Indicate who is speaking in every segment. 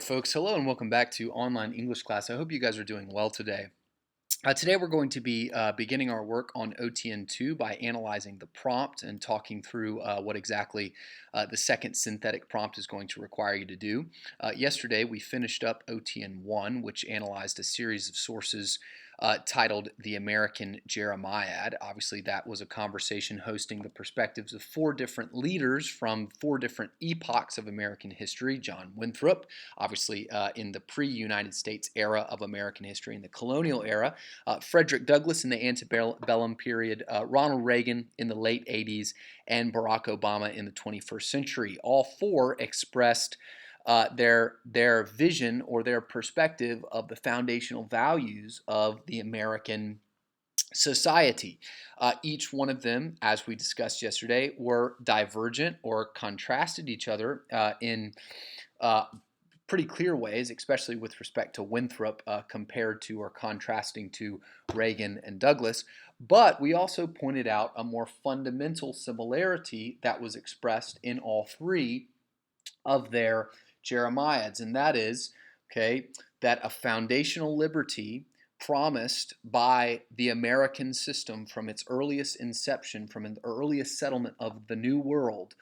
Speaker 1: Folks, hello and welcome back to online English class. I hope you guys are doing well today. Today we're going to be beginning our work on OTN 2 by analyzing the prompt and talking through what exactly the second synthetic prompt is going to require you to do. Yesterday we finished up OTN 1, which analyzed a series of sources titled The American Jeremiad. Obviously that was a conversation hosting the perspectives of four different leaders from four different epochs of American history. John Winthrop, obviously in the pre-United States era of American history, in the colonial era, Frederick Douglass in the antebellum period, Ronald Reagan in the late 80s, and Barack Obama in the 21st century. All four expressed their vision or their perspective of the foundational values of the American society. Each one of them, as we discussed yesterday, were divergent or contrasted each other in pretty clear ways, especially with respect to Winthrop compared to or contrasting to Reagan and Douglas. But we also pointed out a more fundamental similarity that was expressed in all three of their Jeremiads, and that is, that a foundational liberty promised by the American system from its earliest inception, from the earliest settlement of the New World,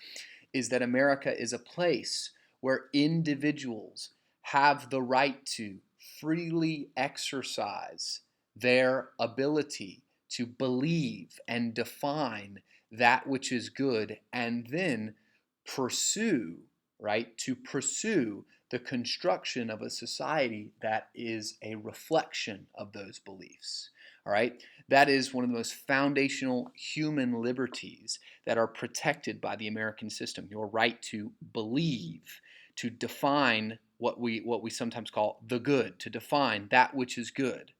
Speaker 1: is that America is a place where individuals have the right to freely exercise their ability to believe and define that which is good and then pursue, right, to pursue the construction of a society that is a reflection of those beliefs. All right, that is one of the most foundational human liberties that are protected by the American system. Your right to believe, to define what we sometimes call the good, to define that which is good,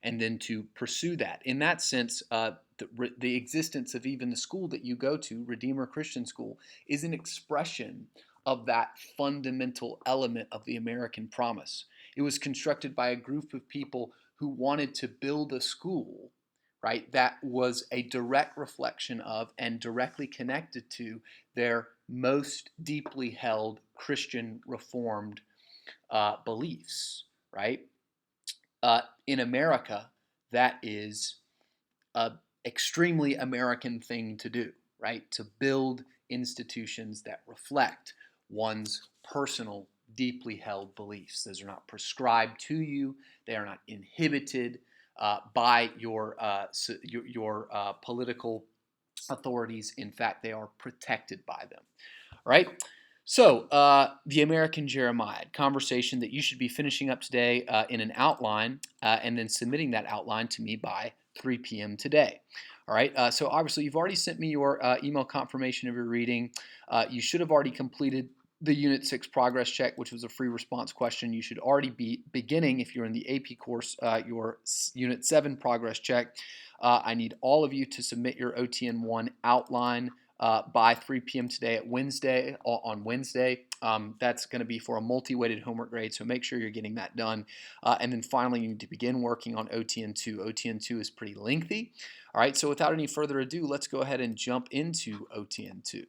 Speaker 1: and then to pursue that. In that sense, the existence of even the school that you go to, Redeemer Christian School, is an expression of that fundamental element of the American promise. It was constructed by a group of people who wanted to build a school, right, that was a direct reflection of and directly connected to their most deeply held Christian Reformed beliefs, right? In America, that is an extremely American thing to do, right? To build institutions that reflect one's personal, deeply held beliefs. Those are not prescribed to you. They are not inhibited by your political authorities. In fact, they are protected by them. All right. So, the American Jeremiad, conversation that you should be finishing up today in an outline and then submitting that outline to me by 3 p.m. today. All right, so obviously you've already sent me your email confirmation of your reading. You should have already completed the Unit 6 progress check, which was a free response question. You should already be beginning, if you're in the AP course, your Unit 7 progress check. I need all of you to submit your OTN 1 outline by 3 p.m. today on Wednesday. That's going to be for a multi-weighted homework grade, so make sure you're getting that done. And then finally, you need to begin working on OTN 2. OTN 2 is pretty lengthy. All right, so without any further ado, let's go ahead and jump into OTN 2.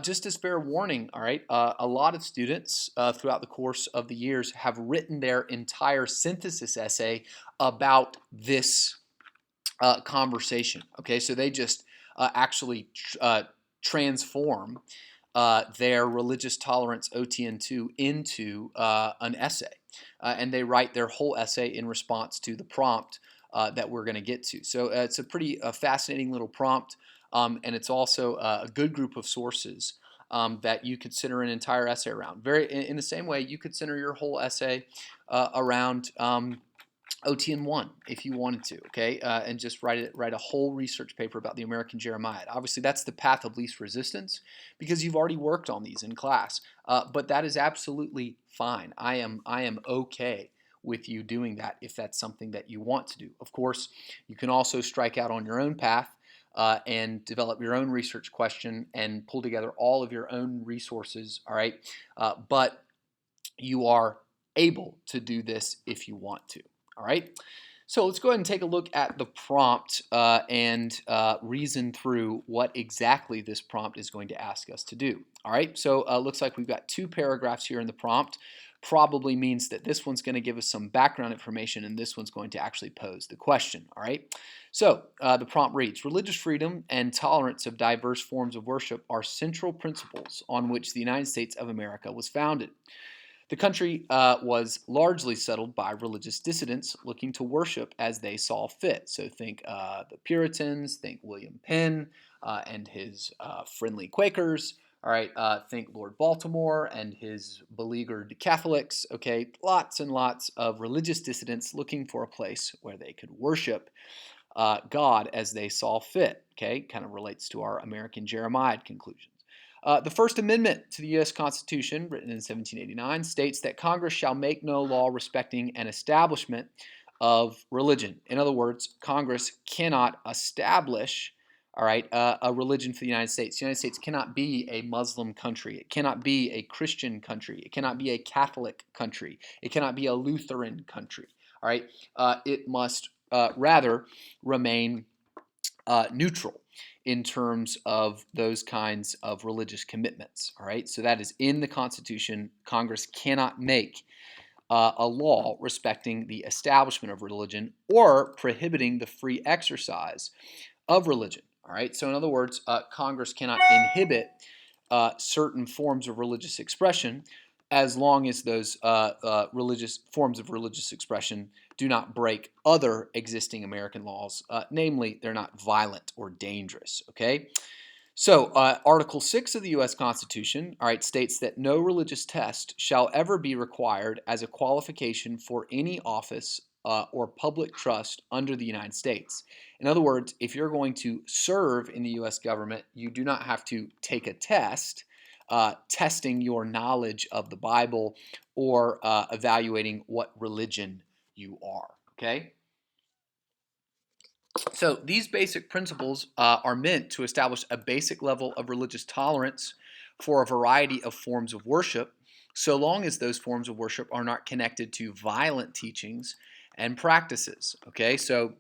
Speaker 1: Just as fair warning, all right, a lot of students throughout the course of the years have written their entire synthesis essay about this conversation. Okay, so they just actually transform their religious tolerance OTN2 into an essay. And they write their whole essay in response to the prompt that we're going to get to. So it's a pretty fascinating little prompt, and it's also a good group of sources that you could center an entire essay around. In the same way, you could center your whole essay around OTN 1 if you wanted to, okay, and just write a whole research paper about the American Jeremiad. Obviously, that's the path of least resistance because you've already worked on these in class, but that is absolutely fine. I am okay with you doing that if that's something that you want to do. Of course, you can also strike out on your own path and develop your own research question and pull together all of your own resources, all right, but you are able to do this if you want to. All right, so let's go ahead and take a look at the prompt and reason through what exactly this prompt is going to ask us to do. All right, so looks like we've got two paragraphs here in the prompt. probably means that this one's going to give us some background information and this one's going to actually pose the question. All right. So the prompt reads, religious freedom and tolerance of diverse forms of worship are central principles on which the United States of America was founded. The country was largely settled by religious dissidents looking to worship as they saw fit. So think the Puritans, think William Penn and his friendly Quakers. All right, think Lord Baltimore and his beleaguered Catholics. Okay, lots and lots of religious dissidents looking for a place where they could worship God as they saw fit. Okay, kind of relates to our American Jeremiad conclusions. The First Amendment to the U.S. Constitution, written in 1789, states that Congress shall make no law respecting an establishment of religion. In other words, Congress cannot establish, all right, a religion for the United States. The United States cannot be a Muslim country. It cannot be a Christian country. It cannot be a Catholic country. It cannot be a Lutheran country. All right, it must rather remain neutral in terms of those kinds of religious commitments. All right, so that is in the Constitution. Congress cannot make a law respecting the establishment of religion or prohibiting the free exercise of religion. All right, so in other words, Congress cannot inhibit certain forms of religious expression as long as those religious forms of religious expression do not break other existing American laws, namely, they're not violent or dangerous, okay? So, Article 6 of the U.S. Constitution, all right, states that no religious test shall ever be required as a qualification for any office or public trust under the United States. In other words, if you're going to serve in the U.S. government, you do not have to take a test testing your knowledge of the Bible or evaluating what religion you are, okay? So these basic principles are meant to establish a basic level of religious tolerance for a variety of forms of worship, so long as those forms of worship are not connected to violent teachings and practices. Okay, so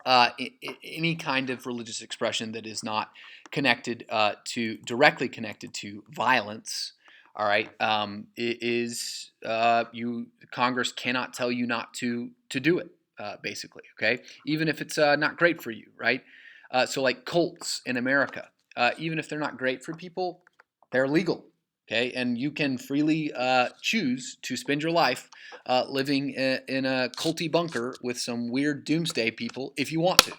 Speaker 1: any kind of religious expression that is not connected directly connected to violence. All right, Congress cannot tell you not to do it. Basically, okay, even if it's not great for you, right? So like cults in America, even if they're not great for people, they're legal, okay, and you can freely choose to spend your life living in a culty bunker with some weird doomsday people if you want to,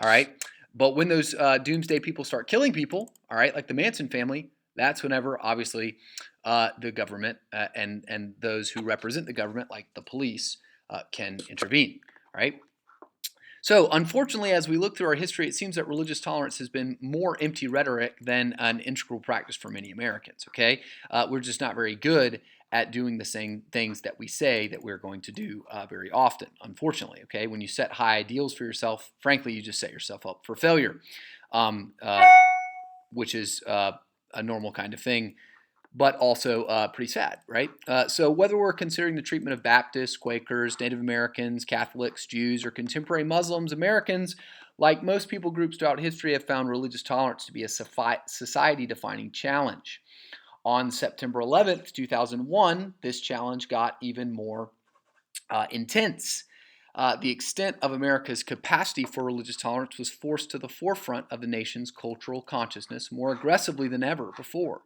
Speaker 1: all right? But when those doomsday people start killing people, all right, like the Manson family, that's whenever obviously the government and those who represent the government, like the police, can intervene, right? So, unfortunately, as we look through our history, it seems that religious tolerance has been more empty rhetoric than an integral practice for many Americans, okay? We're just not very good at doing the same things that we say that we're going to do very often, unfortunately, okay? When you set high ideals for yourself, frankly, you just set yourself up for failure, um, uh, which is a normal kind of thing, but also pretty sad, right? So whether we're considering the treatment of Baptists, Quakers, Native Americans, Catholics, Jews, or contemporary Muslims, Americans, like most people groups throughout history, have found religious tolerance to be a society-defining challenge. On September 11th, 2001, this challenge got even more intense. The extent of America's capacity for religious tolerance was forced to the forefront of the nation's cultural consciousness more aggressively than ever before.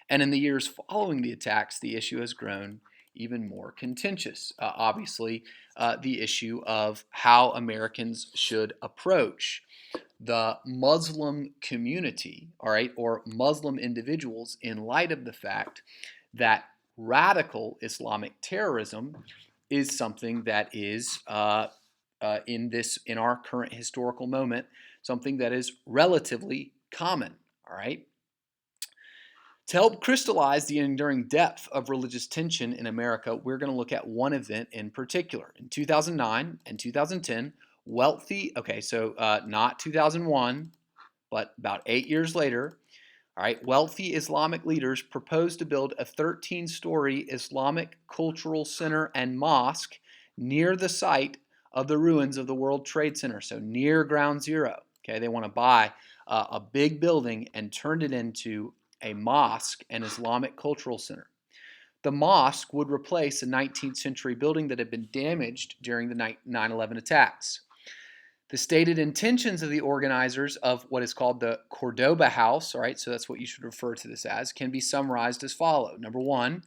Speaker 1: And in the years following the attacks, the issue has grown even more contentious. Obviously, the issue of how Americans should approach the Muslim community, all right, or Muslim individuals in light of the fact that radical Islamic terrorism is something that is in our current historical moment, something that is relatively common, all right? To help crystallize the enduring depth of religious tension in America, we're going to look at one event in particular. In 2009 and 2010, not 2001, but about 8 years later, all right, wealthy Islamic leaders proposed to build a 13-story Islamic cultural center and mosque near the site of the ruins of the World Trade Center, so near Ground Zero. Okay, they want to buy a big building and turn it into a mosque and Islamic cultural center. The mosque would replace a 19th century building that had been damaged during the 9/11 attacks. The stated intentions of the organizers of what is called the Cordoba House, all right, so that's what you should refer to this as, can be summarized as follows. Number one,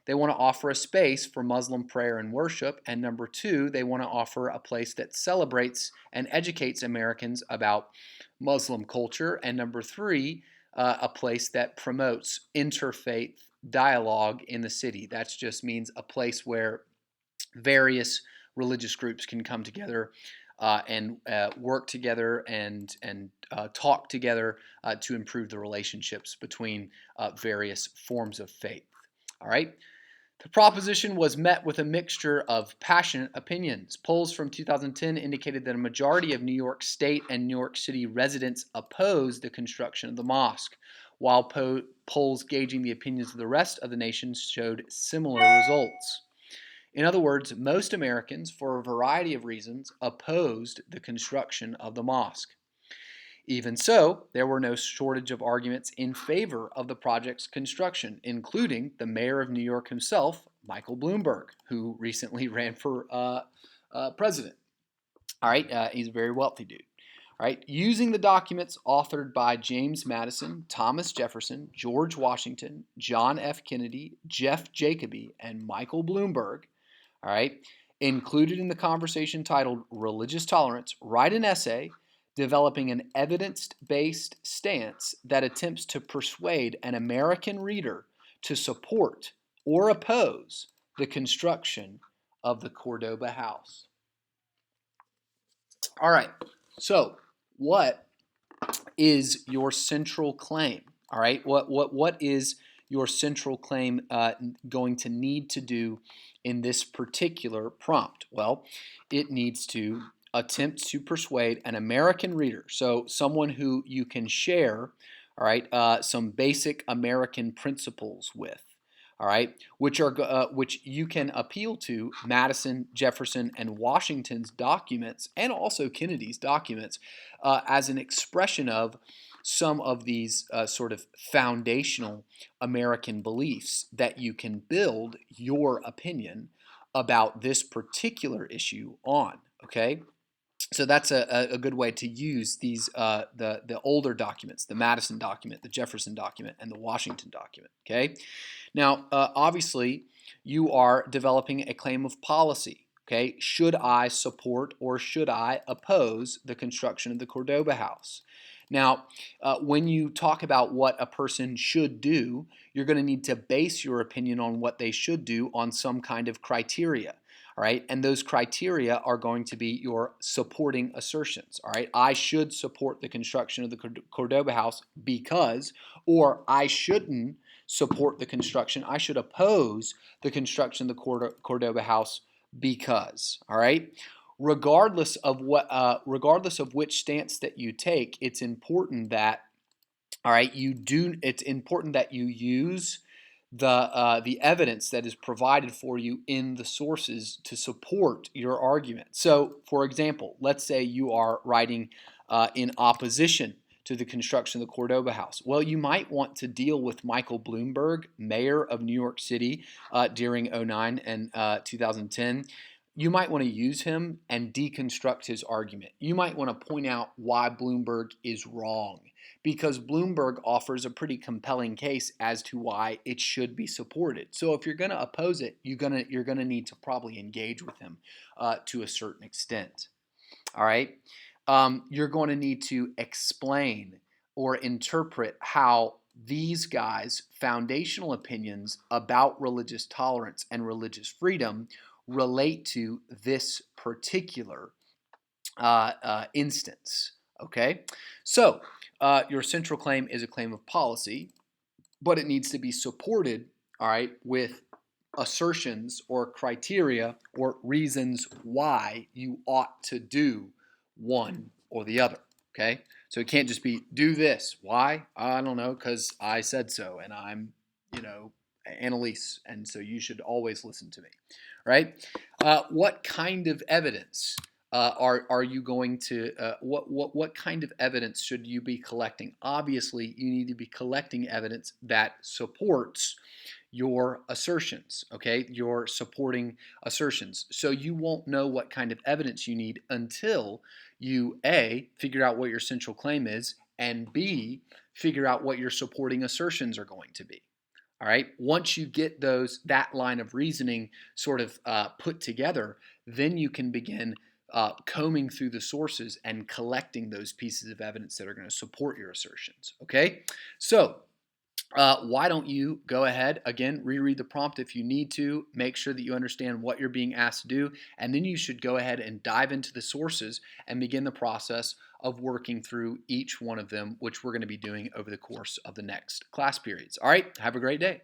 Speaker 1: they want to offer a space for Muslim prayer and worship. And number two, they want to offer a place that celebrates and educates Americans about Muslim culture. And number three, a place that promotes interfaith dialogue in the city. That just means a place where various religious groups can come together and work together and talk together to improve the relationships between various forms of faith. All right. The proposition was met with a mixture of passionate opinions. Polls from 2010 indicated that a majority of New York State and New York City residents opposed the construction of the mosque, while polls gauging the opinions of the rest of the nation showed similar results. In other words, most Americans, for a variety of reasons, opposed the construction of the mosque. Even so, there were no shortage of arguments in favor of the project's construction, including the mayor of New York himself, Michael Bloomberg, who recently ran for president. All right, he's a very wealthy dude. All right, using the documents authored by James Madison, Thomas Jefferson, George Washington, John F. Kennedy, Jeff Jacoby, and Michael Bloomberg, all right, included in the conversation titled Religious Tolerance, write an essay developing an evidence-based stance that attempts to persuade an American reader to support or oppose the construction of the Cordoba House. All right, so what is your central claim? All right, what is your central claim going to need to do in this particular prompt? Well, it needs to attempt to persuade an American reader, so someone who you can share, all right, some basic American principles with, all right, which you can appeal to Madison, Jefferson, and Washington's documents, and also Kennedy's documents, as an expression of some of these sort of foundational American beliefs that you can build your opinion about this particular issue on. Okay. So that's a good way to use these the older documents, the Madison document, the Jefferson document, and the Washington document. Okay, now obviously you are developing a claim of policy. Okay, should I support or should I oppose the construction of the Cordoba House? Now, when you talk about what a person should do, you're going to need to base your opinion on what they should do on some kind of criteria. All right, and those criteria are going to be your supporting assertions. All right, I should support the construction of the Cordoba House because, or I shouldn't support the construction. I should oppose the construction of the Cordoba House because. All right, regardless of which stance that you take, it's important that, all right, it's important that you use the evidence that is provided for you in the sources to support your argument. So, for example, let's say you are writing in opposition to the construction of the Cordoba House. Well, you might want to deal with Michael Bloomberg, mayor of New York City during 2009 and 2010. You might want to use him and deconstruct his argument. You might want to point out why Bloomberg is wrong, because Bloomberg offers a pretty compelling case as to why it should be supported. So if you're going to oppose it, you're going to need to probably engage with him to a certain extent. All right, you're going to need to explain or interpret how these guys' foundational opinions about religious tolerance and religious freedom relate to this particular instance. Okay, so your central claim is a claim of policy, but it needs to be supported, all right, with assertions or criteria or reasons why you ought to do one or the other. Okay, so it can't just be do this. Why? I don't know, because I said so, and I'm, Annalise, and so you should always listen to me, right? What kind of evidence are you going to? What kind of evidence should you be collecting? Obviously, you need to be collecting evidence that supports your assertions, okay, your supporting assertions. So you won't know what kind of evidence you need until you A, figure out what your central claim is, and B, figure out what your supporting assertions are going to be. All right. Once you get that line of reasoning sort of put together, then you can begin combing through the sources and collecting those pieces of evidence that are going to support your assertions. Okay. So why don't you go ahead, again, reread the prompt if you need to, make sure that you understand what you're being asked to do, and then you should go ahead and dive into the sources and begin the process of working through each one of them, which we're going to be doing over the course of the next class periods. All right, have a great day.